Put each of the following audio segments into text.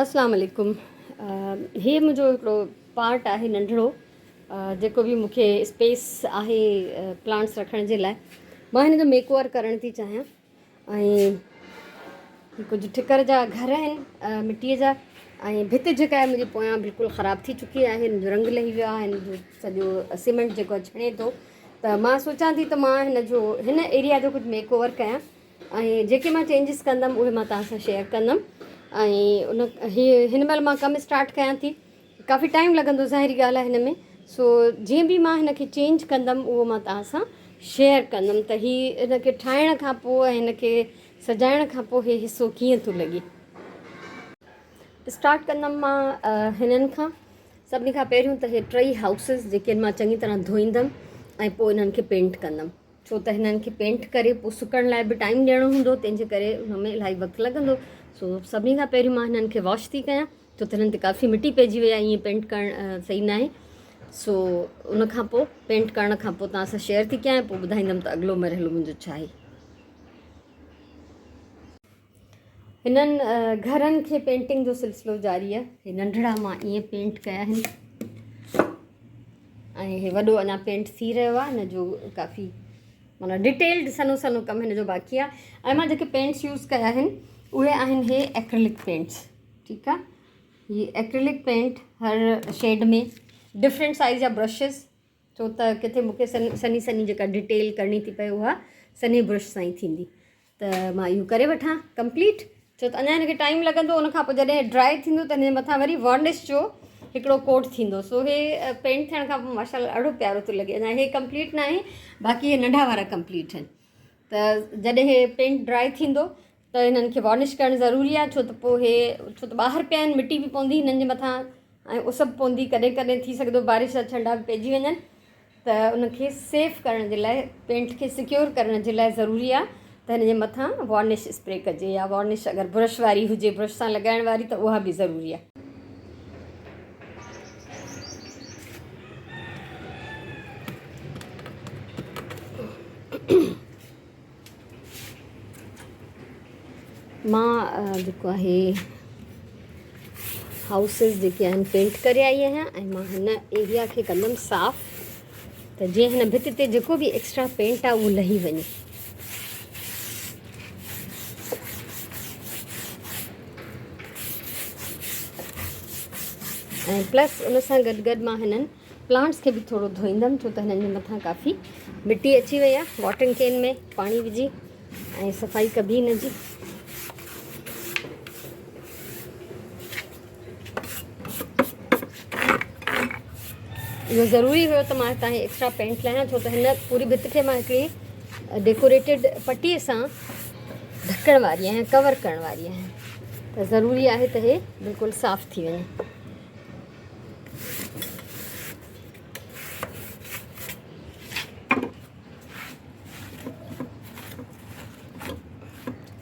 अस्सलाम वालेकुम। हे मुंहिंजो हिकिड़ो पार्ट आहे नंढिड़ो, जेको बि मूंखे स्पेस आहे प्लांट्स रखण जे लाइ। मां हिन जो मेकओवर करणु थी चाहियां ऐं कुझु ठिकर जा घर आहिनि मिटीअ जा, ऐं भित जेका आहे मुंहिंजी पोयां बिल्कुलु ख़राबु थी चुकी आहे, हिन जो रंग लही वियो आहे, हिन जो सॼो सीमेंट जेको आहे छणे थो। त मां सोचां थी त मां हिन एरिया जो कुझु मेकओवर कयां ऐं जेके मां चेंजिस कंदमि उहे मां तव्हां सां शेयर कंदमि। ऐं हिन महिल मां कमु स्टार्ट कयां थी, काफ़ी टाइम लॻंदो ज़ाहिरी ॻाल्हि आहे हिन में। सो जीअं बि मां हिन खे चेंज कंदमि उहो मां तव्हां सां शेयर कंदमि त हिन खे ठाहिण खां पोइ ऐं हिन खे सजाइण खां पोइ इहो हिसो कीअं थो लॻे। स्टार्ट कंदमि मां हिननि खां। सभिनी खां पहिरियों त इहे टई हाउसिस जेके मां चङी तरह धोईंदमि ऐं पोइ हिननि खे पेंट कंदमि, छो त हिननि खे पेंट करे पोइ सुकण लाइ बि टाइम ॾियणो हूंदो, तंहिंजे करे हुन में इलाही वक़्तु लॻंदो। सो सभिनी खां पहिरियों मां हिननि खे वॉश थी कयां, छो त हिननि ते काफ़ी मिटी पइजी वई आहे, ईअं पेंट करणु सही न आहे। सो उन खां पोइ पेंट करण खां पोइ तव्हां सां शेयर थी कयां, पोइ ॿुधाईंदमि त अॻिलो मरहलो मुंहिंजो छा आहे। हिननि घरनि खे पेंटिंग जो सिलसिलो जारी आहे। हे नंढिड़ा मां ईअं पेंट कया आहिनि ऐं हे वॾो अञा पेंट थी रहियो आहे। हिन जो काफ़ी माना डिटेल्ड सनो सनो कमु हिन जो बाक़ी आहे। ऐं मां जेके पेंट्स यूज़ कया आहिनि उहे आहिनि हे एक्रेलिक पेंट्स। ठीकु आहे, हीअ एक्रेलिक पेंट हर शेड में, डिफरेंट साइज़ जा ब्रशिस, छो त किथे मूंखे सनी सनी जेका डिटेल करणी थी पए उहा सनी ब्रश सां ई थींदी। त मां इहो करे वठां कंप्लीट, छो त अञा हिनखे टाइम लॻंदो। उन खां पोइ जॾहिं ड्राई थींदो त हिन जे मथां वरी वार्निश जो हिकिड़ो कोट थींदो। सो हे पेंट थियण खां पोइ माशाल्लाह ॾाढो प्यारो थो लॻे। अञा हे कंप्लीट न आहे, बाक़ी हे नंढा वारा कंप्लीट आहिनि। त जॾहिं हे पेंट ड्राई थींदो त हिननि खे वार्निश करणु ज़रूरी आहे, छो त पोइ छो त ॿाहिरि पिया आहिनि, मिटी बि पवंदी हिननि जे मथां ऐं उस बि पवंदी, कॾहिं कॾहिं थी सघंदो बारिश जा छंडा बि पइजी वञनि। त उनखे सेफ करण जे लाइ, पेंट खे सिक्योर करण जे लाइ ज़रूरी आहे त हिन जे मथां वार्निश स्प्रे कजे, या वार्निश अगरि ब्रश वारी हुजे, ब्रश सां लॻाइण वारी, त उहा बि ज़रूरी आहे। मां जेको आहे हाउसिस जेके आहिनि पेंट करे आई आहियां ऐं मां हिन एरिया खे कंदमि साफ़, त जीअं हिन भित ते जेको बि एक्स्ट्रा पेंट आहे उहो लही वञे। ऐं प्लस उन सां गॾु गॾु मां हिननि प्लांट्स खे बि थोरो धोईंदमि, छो त हिननि जे मथां काफ़ी मिटी अची वई आहे। वॉटरिंग कैन में पाणी विझी ऐं सफ़ाई कबी हिन जी। इहो ज़रूरी हुयो त मां हितां एक्स्ट्रा पेंट लाहियां, छो त हिन पूरी भित खे मां हिकिड़ी डेकोरेटेड पटीअ सां ढकण वारी आहियां, कवर करण वारी आहियां। त ज़रूरी आहे त हे बिल्कुलु साफ़ थी वञे।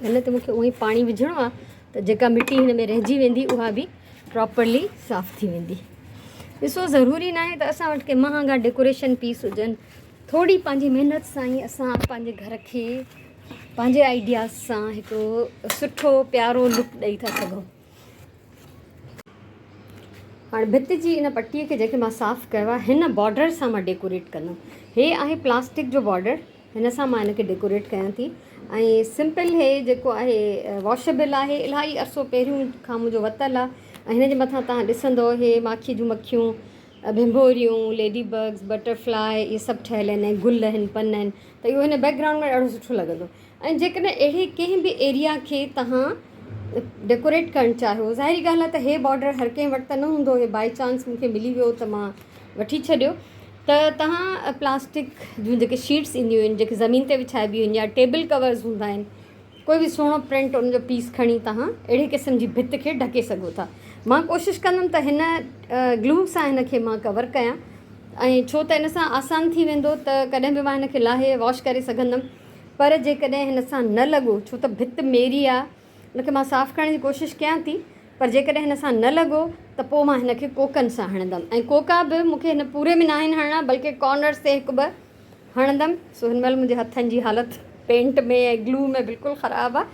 हिन ते मूंखे उअं ई पाणी विझणो आहे त जेका मिटी हिन में रहिजी वेंदी उहा बि प्रॉपरली साफ़ थी वेंदी। ॾिसो, ज़रूरी न आहे त असां वटि के महांगा डेकोरेशन पीस हुजनि, थोरी पंहिंजी महिनत सां ई असां पंहिंजे घर खे पंहिंजे आइडियाज़ सां हिकिड़ो सुठो प्यारो लुक ॾेई था सघूं। हाणे भित जी इन पटीअ खे जेके मां साफ़ु कयो आहे, हिन बॉर्डर सां मां डेकोरेट कंदमि। हे आहे प्लास्टिक जो बॉर्डर, हिन सां मां हिनखे डेकोरेट कयां थी। ऐं सिंपल हे जेको आहे वॉशेबल आहे, इलाही अरसो पहिरियों खां मुंहिंजो वरितलु आहे। ऐं हिन जे मथां तव्हां ॾिसंदो हे माखी जूं मक्खियूं, भिंभोरियूं, लेडी बग्स, बटरफ्लाई, इहे सभु ठहियल आहिनि ऐं गुल आहिनि, पन आहिनि। त इहो हिन बैकग्राउंड में ॾाढो सुठो लॻंदो। ऐं जेकॾहिं अहिड़े कंहिं बि एरिया खे तव्हां डेकोरेट करणु चाहियो, ज़ाहिरी ॻाल्हि आहे त हे बॉर्डर हर कंहिं वटि त न हूंदो, हे बाई चांस मूंखे मिली वियो त मां वठी छॾियो। त तव्हां प्लास्टिक जूं जेके शीट्स ईंदियूं आहिनि, जेके ज़मीन ते विछाइबियूं आहिनि, या टेबल कवर्स हूंदा आहिनि, कोई बि सुहिणो प्रिंट उनजो पीस खणी तव्हां अहिड़े क़िस्म जी भित खे ढके सघो था। मां कोशिशि कंदमि त हिन ग्लू सां हिन खे मां कवर कयां, ऐं छो त इन सां आसान थी वेंदो, त कॾहिं बि मां हिन खे लाहे वॉश करे सघंदमि। पर जेकॾहिं हिन सां न लॻो, छो त भित मेरी आहे, उनखे मां साफ़ु करण जी कोशिशि कयां थी, पर जेकॾहिं हिन सां न लॻो त पोइ मां हिन खे कोकनि सां हणंदमि। ऐं कोका बि मूंखे हिन पूरे में न आहिनि हणणा, बल्कि कॉर्नर्स ते हिकु ॿ हणंदमि। सो हिन महिल मुंहिंजे हथनि जी हालति पेंट में ऐं ग्लू में बिल्कुलु ख़राबु आहे,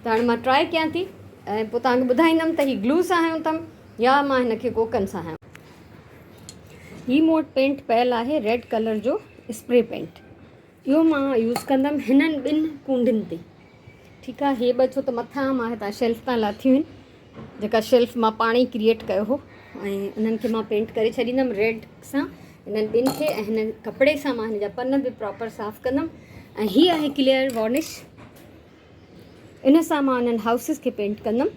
त हाणे मां ट्राए कयां थी ऐं पोइ तव्हांखे ॿुधाईंदमि त हीअ ग्लू सां हयूं अथमि या मां हिन खे कोकन सां हयूं। हीअ मूं वटि पेंट पियल आहे रेड कलर जो स्प्रे पेंट। इहो मां यूज़ कंदमि हिननि ॿिनि कूंडनि ते। ठीकु आहे, हे ॿ छो त मथां मां हितां शेल्फ तां लाथियूं आहिनि, जेका शेल्फ मां पाण ई क्रिएट कयो हो, ऐं उन्हनि खे मां पेंट करे छॾींदमि रेड सां हिननि ॿिनि खे, ऐं हिन कपिड़े सां मां हिन जा पन बि प्रॉपर साफ़ु कंदमि। ऐं हीअ आहे क्लियर वॉर्निश, इन सां मां उन्हनि हाउसिस खे पेंट कंदमि,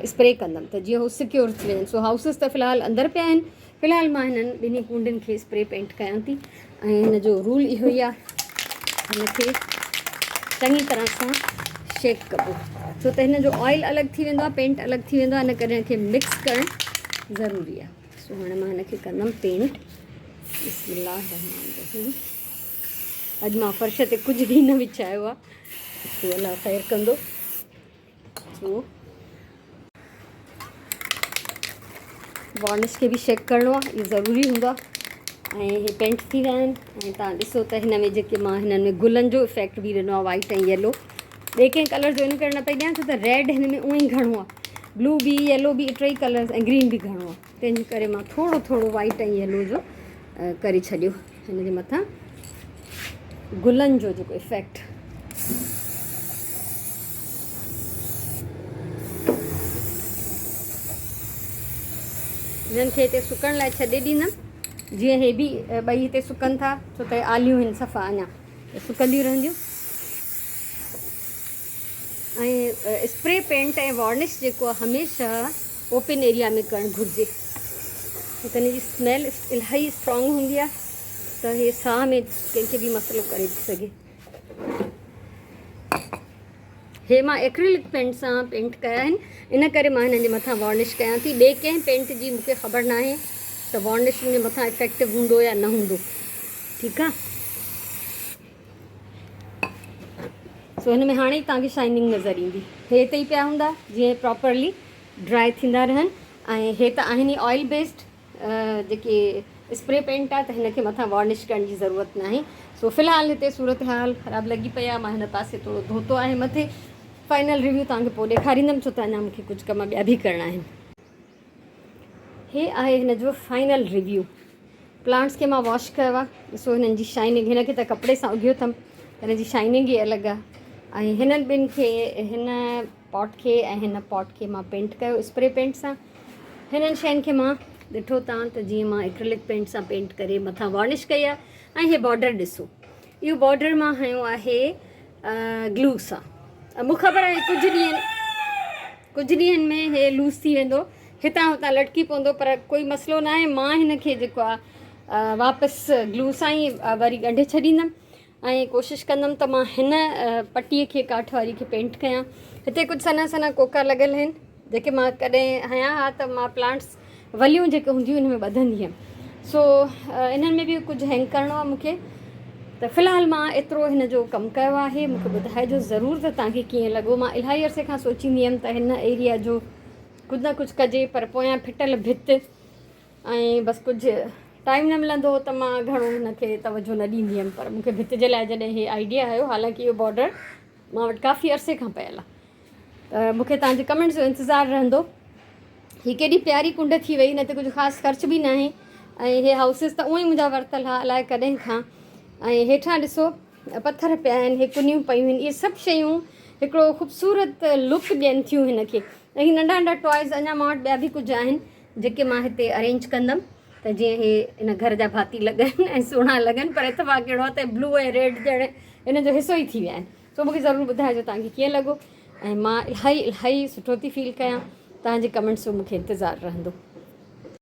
स्प्रे कंदमि त जीअं हू सिक्योर थी वञनि। सो हाउसिस त फ़िलहालु अंदरि पिया आहिनि, फ़िलहालु मां हिननि ॿिन्ही कूंडनि खे स्प्रे पेंट कयां थी। ऐं हिन जो रूल इहो ई आहे, हिनखे चङी तरह सां शेक कबो, छो त हिन जो ऑयल अलॻि थी वेंदो आहे, पेंट अलॻि थी वेंदो आहे, इन करे हिनखे मिक्स करणु ज़रूरी आहे। सो हाणे मां हिनखे कंदमि पेंट। बिस्मिल्लाहिर्रहमानिर्रहीम। अॼु मां फर्श ते कुझु बि न विछायो आहे, सो अलाह ख़ैरु कंदो। सो वॉर्निश खे बि शेक करिणो आहे, इहो ज़रूरी हूंदो आहे। ऐं हे पेंट थी विया आहिनि, ऐं तव्हां ॾिसो त हिन में जेके मां हिननि में गुलनि जो इफेक्ट बि ॾिनो आहे, वाइट ऐं येलो। ॿिए कंहिं कलर जो इन करे न पई ॾियां छो त रेड हिन में उअं ई घणो आहे, ब्लू बि येलो बि टई कलर्स ऐं ग्रीन बि घणो आहे, तंहिंजे करे मां थोरो थोरो वाइट ऐं येलो जो करे छॾियो हिन जे मथां गुलनि जो जेको इफेक्ट। हिननि खे हिते सुकण लाइ छॾे ॾींदमि, जीअं हे बि ॿई हिते सुकनि था, छो त आलियूं आहिनि सफ़ा अञा त सुकंदियूं रहंदियूं। ऐं स्प्रे पेंट ऐं वॉर्निश जेको आहे हमेशह ओपन एरिया में करणु घुरिजे, छो त हिन जी स्मेल इलाही स्ट्रॉन्ग हूंदी आहे, त हे साह में कंहिंखे बि मसइलो करे थी सघे। हे मां एक्रिलिक पेंट सां पेंट कया आहिनि, इन करे मां हिननि जे मथां वॉर्निश कयां थी। ॿिए कंहिं पेंट जी मूंखे ख़बर न आहे त वॉर्निश जे मथां इफेक्टिव हूंदो या न हूंदो। ठीकु आहे, सो हिन में हाणे ई तव्हांखे शाइनिंग नज़र ईंदी। हे हिते ई पिया हूंदा जीअं प्रॉपरली ड्राई थींदा रहनि, ऐं हे त आहिनि ई ऑयल बेस्ड जेके स्प्रे पेंट आहे, त हिनखे मथां वॉर्निश करण जी ज़रूरत न आहे। सो फ़िलहालु हिते सूरत हाल ख़राबु लॻी पई आहे, मां हिन पासे थोरो धोतो आहे मथे। फाइनल रिव्यू तव्हांखे पोइ ॾेखारींदमि, छो त अञा मूंखे कुझु कम ॿिया बि करणा आहिनि। हे आहे हिन जो फाइनल रिव्यू। प्लांट्स खे मां वॉश कयो आहे, ॾिसो हिननि जी शाइनिंग, हिनखे त कपिड़े सां उघियो अथमि, हिन जी शाइनिंग ई अलॻि आहे। ऐं हिननि ॿिनि खे, हिन पॉट खे ऐं हिन पॉट खे मां पेंट कयो स्प्रे पेंट सां। हिननि शयुनि खे मां ॾिठो तव्हां त जीअं मां एक्रिलिक पेंट सां पेंट करे मथां वॉर्निश कई आहे। ऐं हे बॉर्डर ॾिसो, इहो बॉर्डर मां हयो आहे ग्लू सां। मूंखे ख़बर आहे कुझु ॾींहंनि में हे लूज़ थी वेंदो, हितां हुतां लटकी पवंदो, पर कोई मसइलो न आहे। मां हिन खे जेको आहे वापसि ग्लू सां ई वरी ॻंढे छॾींदमि, ऐं कोशिशि कंदमि त मां हिन पटीअ खे काठ वारी खे पेंट कयां। हिते कुझु सना सना कोका लॻियल आहिनि, जेके मां कॾहिं हयां हा त मां प्लांट्स वलियूं जेके हूंदियूं हिन में ॿधंदी हुअमि। सो इन्हनि में बि कुझु हैंग करिणो आहे मूंखे, त फ़िलहालु मां एतिरो हिन जो कमु कयो आहे। मूंखे ॿुधाइजो ज़रूरु त तव्हांखे कीअं लॻो। मां इलाही अरसे खां सोचींदी हुअमि त हिन एरिया जो कुझु न कुझु कजे, पर पोयां फिटल भित ऐं बसि कुझु टाइम न मिलंदो त मां घणो हिनखे तवजो न ॾींदी हुअमि। पर मूंखे भित जे लाइ जॾहिं इहे आइडिया आयो, हालांकि इहो बॉर्डर मां वटि काफ़ी अरसे खां पियल आहे, त मूंखे तव्हांजे कमेंट्स जो इंतज़ारु रहंदो। हीअ केॾी प्यारी कुंड थी वई, न त कुझु ख़ासि ख़र्च बि न आहे। ऐं हे हाउसिस त उअं ई मुंहिंजा वरितल हा अलाए कॾहिं खां। ऐं हेठां ॾिसो पथर पिया आहिनि, हे कुनियूं पयूं आहिनि, इहे सभु शयूं हिकिड़ो ख़ूबसूरत लुक ॾियनि थियूं हिनखे। ऐं हीअ नंढा नंढा टॉयज़ अञा मां वटि ॿिया बि कुझु आहिनि, जेके मां हिते अरेंज कंदमि, त जीअं हे इन घर जा भाती लॻनि ऐं सुहिणा लॻनि। पर इतफ़ाक़ कहिड़ो आहे त ब्लू ऐं रेड ॼण इन जो हिसो ई थी विया आहिनि। सो मूंखे ज़रूरु ॿुधाइजो तव्हांखे कीअं लॻो, ऐं मां इलाही सुठो थी फील कयां। तव्हांजे कमेंट्स जो मूंखे इंतज़ारु रहंदो।